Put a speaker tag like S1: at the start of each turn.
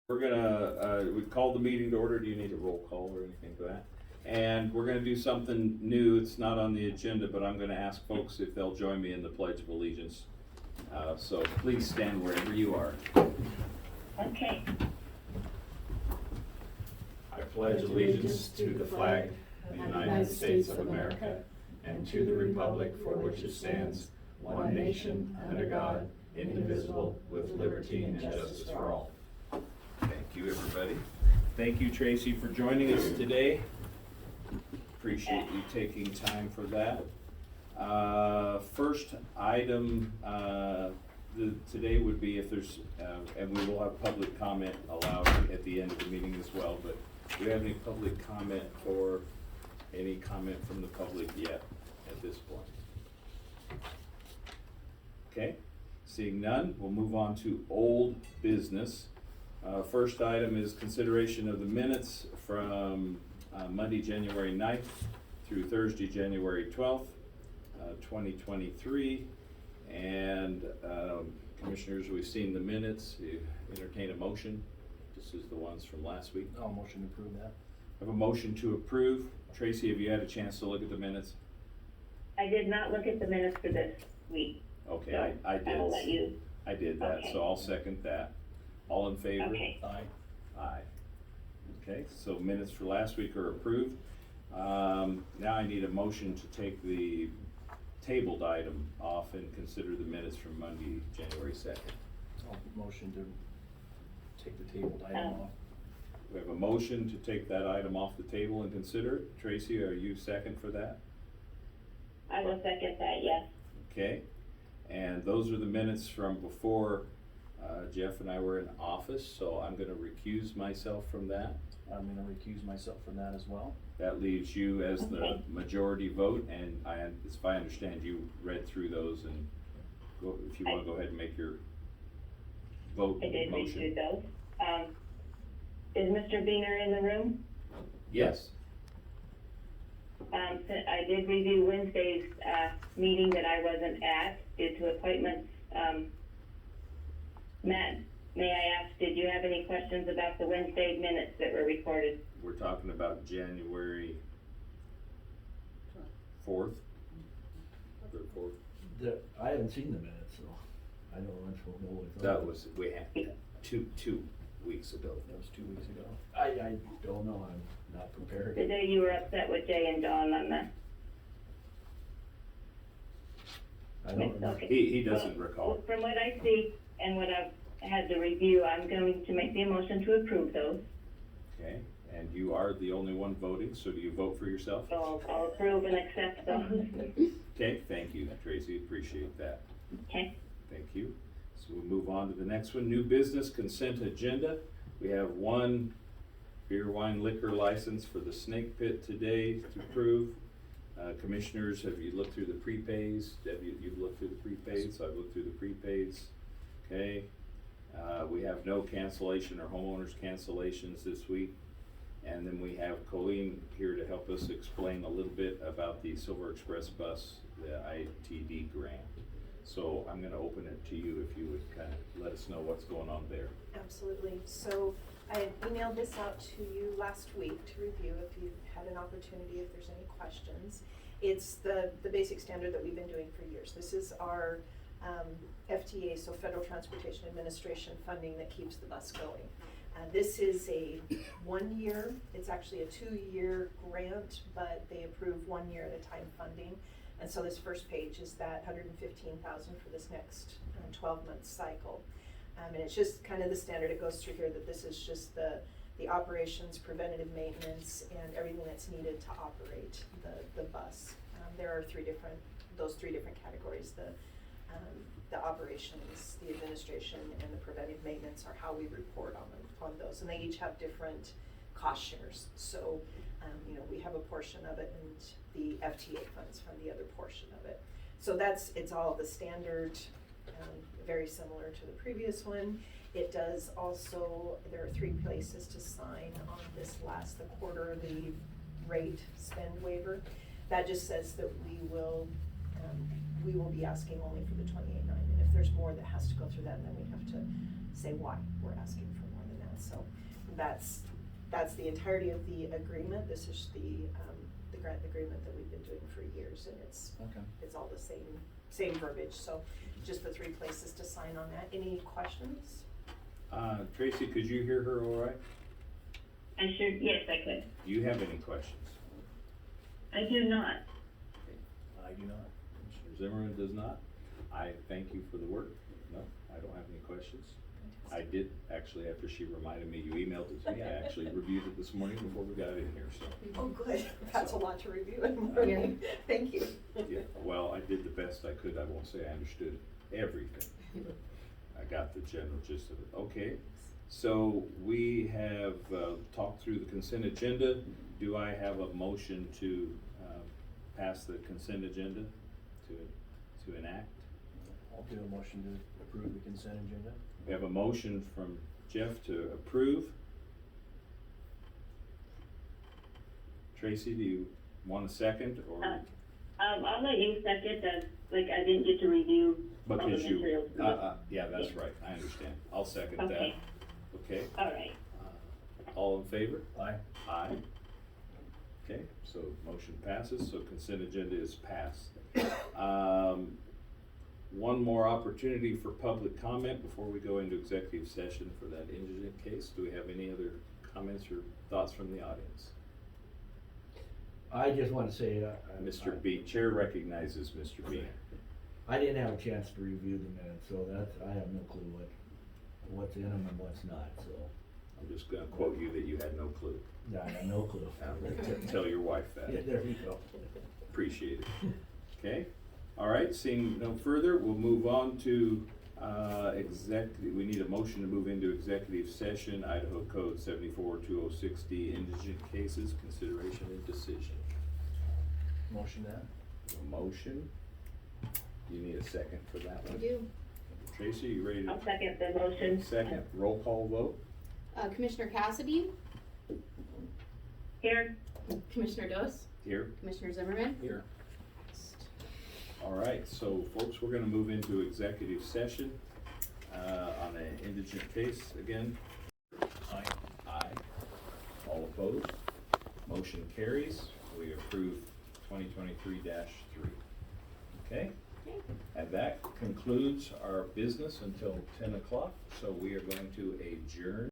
S1: We're gonna, we called the meeting to order. Do you need a roll call or anything for that? And we're gonna do something new. It's not on the agenda, but I'm gonna ask folks if they'll join me in the Pledge of Allegiance. So please stand wherever you are.
S2: Okay.
S3: I pledge allegiance to the flag of the United States of America and to the republic for which it stands, one nation, under God, indivisible, with liberty and justice for all.
S1: Thank you, everybody. Thank you, Tracy, for joining us today. Appreciate you taking time for that. First item today would be if there's, and we will have public comment allowed at the end of the meeting as well, but do you have any public comment or any comment from the public yet at this point? Okay, seeing none, we'll move on to old business. First item is consideration of the minutes from Monday, January 9th through Thursday, January 12th, 2023. And commissioners, we've seen the minutes. You entertain a motion. This is the ones from last week.
S4: I'll motion to approve that.
S1: I have a motion to approve. Tracy, have you had a chance to look at the minutes?
S2: I did not look at the minutes for this week.
S1: Okay,
S2: So
S1: I did.
S2: I will let you.
S1: I did that,
S2: Okay.
S1: so I'll second that. All in favor?
S2: Okay.
S4: Aye.
S1: Aye. Okay, so minutes for last week are approved. Now I need a motion to take the tabled item off and consider the minutes from Monday, January 2nd.
S4: I'll motion to take the tabled item off.
S1: We have a motion to take that item off the table and consider it. Tracy, are you second for that?
S2: I will second that, yes.
S1: Okay, and those are the minutes from before Jeff and I were in office, so I'm gonna recuse myself from that.
S4: I'm gonna recuse myself from that as well.
S1: That leaves you as the
S2: Okay.
S1: majority vote, and if I understand, you read through those and if you wanna go ahead and make your vote
S2: I did read
S1: motion.
S2: through those. Is Mr. Beener in the room?
S1: Yes,
S2: I did review Wednesday's, meeting that I wasn't at due to appointments. Matt, may I ask, did you have any questions about the Wednesday minutes that were recorded?
S1: we're talking about January 4th. Third, 4th.
S5: I haven't seen the minutes, so I don't know what's.
S1: That was, we had two weeks ago.
S4: That was 2 weeks ago.
S5: I don't know, I'm not prepared.
S2: The day you were upset with Jay and Dawn on the.
S5: I don't remember.
S2: Okay.
S1: He doesn't
S2: Well,
S1: recall.
S2: From what I see and what I've had to review, I'm going to make the motion to approve those.
S1: Okay, and you are the only one voting, so do you vote for yourself?
S2: So I'll approve and accept those.
S1: Okay, thank you, Tracy, appreciate that.
S2: Okay.
S1: Thank you. So we'll move on to the next one, new business consent agenda. We have one beer, wine, liquor license for the Snake Pit today to approve. Commissioners, have you looked through the prepays? You've looked through the prepays, so I've looked through the prepays. Okay, we have no cancellation or homeowners cancellations this week. And then we have Colleen here to help us explain a little bit about the Silver Express bus, the ITD grant. So I'm gonna open it to you if you would kind of let us know what's going on there.
S6: Absolutely. So I had emailed this out to you last week to review if you've had an opportunity, if there's any questions. It's the basic standard that we've been doing for years. This is our FTA, so Federal Transportation Administration funding that keeps the bus going. This is a 1 year, it's actually a 2-year grant, but they approve 1 year at a time funding. And so this first page is that $115,000 for this next 12-month cycle. And it's just kind of the standard. It goes through here that this is just the operations, preventative maintenance, and everything that's needed to operate the bus. There are those three different categories. The operations, the administration, and the preventive maintenance are how we report on those. And they each have different cost shares. So, we have a portion of it and the FTA funds from the other portion of it. So it's all the standard, very similar to the previous one. It does also, there are 3 places to sign on this the quarterly rate spend waiver. That just says that we will be asking only for the 28.9, and if there's more that has to go through that, then we have to say why we're asking for more than that. So that's the entirety of the agreement. This is the grant agreement that we've been doing for years, and it's all the same verbiage, so just the 3 places to sign on that. Any questions?
S1: Tracy, could you hear her all right?
S2: Yes, I could.
S1: Do you have any questions?
S2: I do not.
S4: I do not.
S1: Mr. Zimmerman does not. I thank you for the work. No, I don't have any questions. I did, actually, after she reminded me, you emailed it to me, I actually reviewed it this morning before we got in here, so.
S6: Oh, good. That's a lot to review in the morning. Thank you.
S1: Yeah, well, I did the best I could. I won't say I understood everything. I got the general gist of it. Okay, so we have talked through the consent agenda. Do I have a motion to pass the consent agenda to enact?
S4: I'll do a motion to approve the consent agenda.
S1: We have a motion from Jeff to approve. Tracy, do you want a second, or?
S2: I'll let you second that, like, I didn't get to review all the
S1: Because you,
S2: materials.
S1: yeah, that's right, I understand. I'll second that.
S2: Okay.
S1: Okay,
S2: All right.
S1: all in favor?
S4: Aye.
S1: Aye. Okay, so motion passes, so consent agenda is passed. One more opportunity for public comment before we go into executive session for that indigent case. Do we have any other comments or thoughts from the audience?
S5: I just want to say,
S1: Mr. B, Chair recognizes Mr. B.
S5: I didn't have a chance to review the minutes, so I have no clue what's in them and what's not, so.
S1: I'm just gonna quote you that you had no clue.
S5: Yeah, I have no clue.
S1: Tell your wife that.
S5: Yeah, there you go.
S1: Appreciate it. Okay, all right, seeing no further, we'll move on to we need a motion to move into executive session, Idaho Code 74-2060, indigent cases, consideration and decision.
S4: Motion that.
S1: A motion. You need a second for that one?
S7: I do.
S1: Tracy, you ready to?
S2: I'll second the motion.
S1: Second, roll call vote.
S7: Commissioner Casady,
S2: Here.
S7: Commissioner Dos,
S1: Here.
S7: Commissioner Zimmerman.
S4: Here.
S1: All right, so folks, we're gonna move into executive session on an indigent case again.
S4: Aye.
S1: Aye. All opposed? Motion carries. We approve 2023-3. Okay? And that concludes our business until 10 o'clock, so we are going to adjourn.